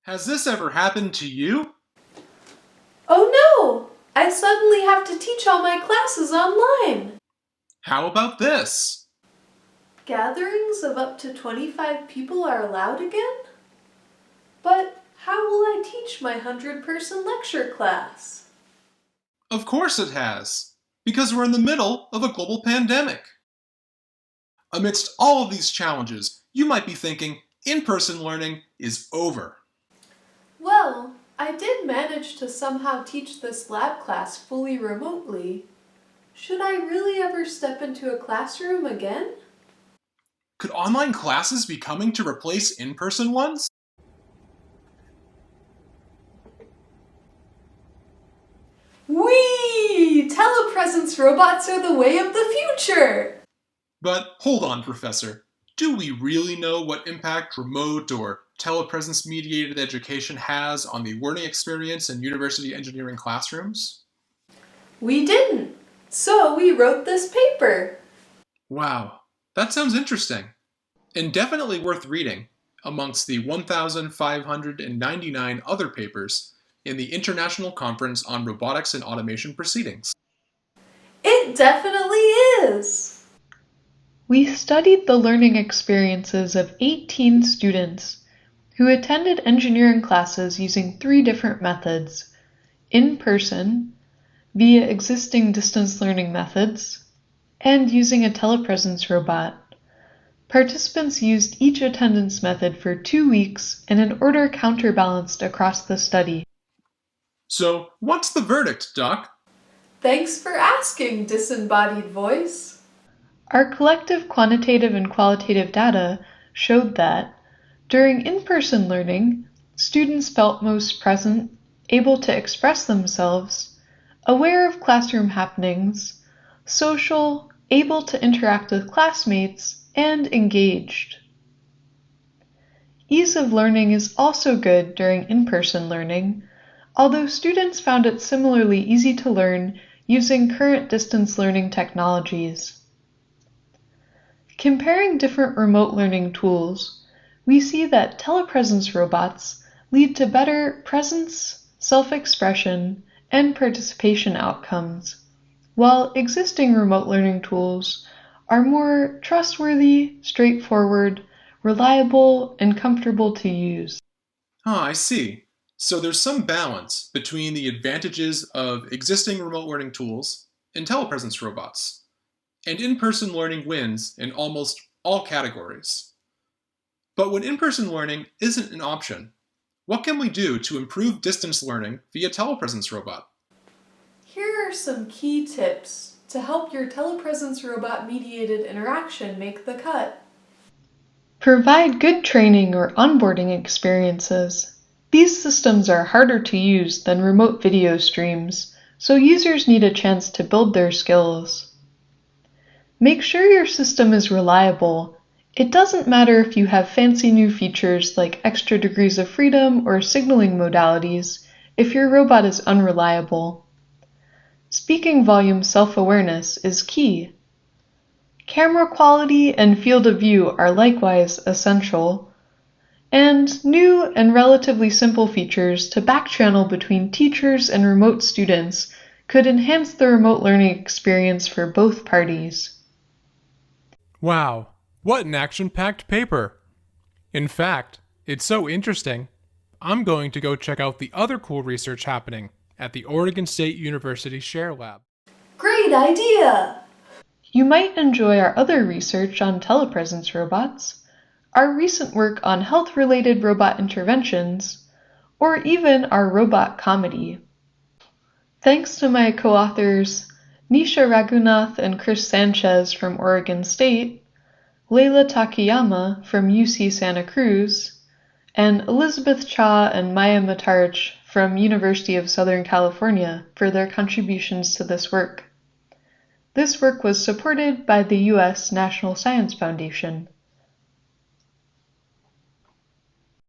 Has this ever happened to you? Oh no! I suddenly have to teach all my classes online. How about this? Gatherings of up to 25 people are allowed again? But how will I teach my 100-person lecture class? Of course it has, because we're in the middle of a global pandemic. Amidst all of these challenges, you might be thinking in-person learning is over. Well, I did manage to somehow teach this lab class fully remotely. Should I really ever step into a classroom again? Could online classes be coming to replace in-person ones? Whee! Telepresence robots are the way of the future! But hold on, Professor. Do we really know what impact remote or telepresence-mediated education has on the learning experience in university engineering classrooms? We didn't, so we wrote this paper. Wow, that sounds interesting, and definitely worth reading amongst the 1,599 other papers in the International Conference on Robotics and Automation Proceedings. It definitely is! We studied the learning experiences of 18 students who attended engineering classes using 3 different methods: in person, via existing distance learning methods, and using a telepresence robot. Participants used each attendance method for 2 weeks in an order counterbalanced across the study. So, what's the verdict, Doc? Thanks for asking, disembodied voice. Our collective quantitative and qualitative data showed that, during in-person learning, students felt most present, able to express themselves, aware of classroom happenings, social, able to interact with classmates, and engaged. Ease of learning is also good during in-person learning, although students found it similarly easy to learn using current distance learning technologies. Comparing different remote learning tools, we see that telepresence robots lead to better presence, self-expression, and participation outcomes, while existing remote learning tools are more trustworthy, straightforward, reliable, and comfortable to use. I see. So there's some balance between the advantages of existing remote learning tools and telepresence robots. And in-person learning wins in almost all categories. But when in-person learning isn't an option, what can we do to improve distance learning via telepresence robot? Here are some key tips to help your telepresence robot-mediated interaction make the cut. Provide good training or onboarding experiences. These systems are harder to use than remote video streams, so users need a chance to build their skills. Make sure your system is reliable. It doesn't matter if you have fancy new features like extra degrees of freedom or signaling modalities if your robot is unreliable. Speaking volume self-awareness is key. Camera quality and field of view are likewise essential. And new and relatively simple features to backchannel between teachers and remote students could enhance the remote learning experience for both parties. Wow, what an action-packed paper! In fact, it's so interesting, I'm going to go check out the other cool research happening at the Oregon State University Share Lab. Great idea! You might enjoy our other research on telepresence robots, our recent work on health-related robot interventions, or even our robot comedy. Thanks to my co-authors Nisha Raghunath and Chris Sanchez from Oregon State, Leila Takayama from UC Santa Cruz, and Elizabeth Cha and Maya Matarch from University of Southern California for their contributions to this work. This work was supported by the U.S. National Science Foundation.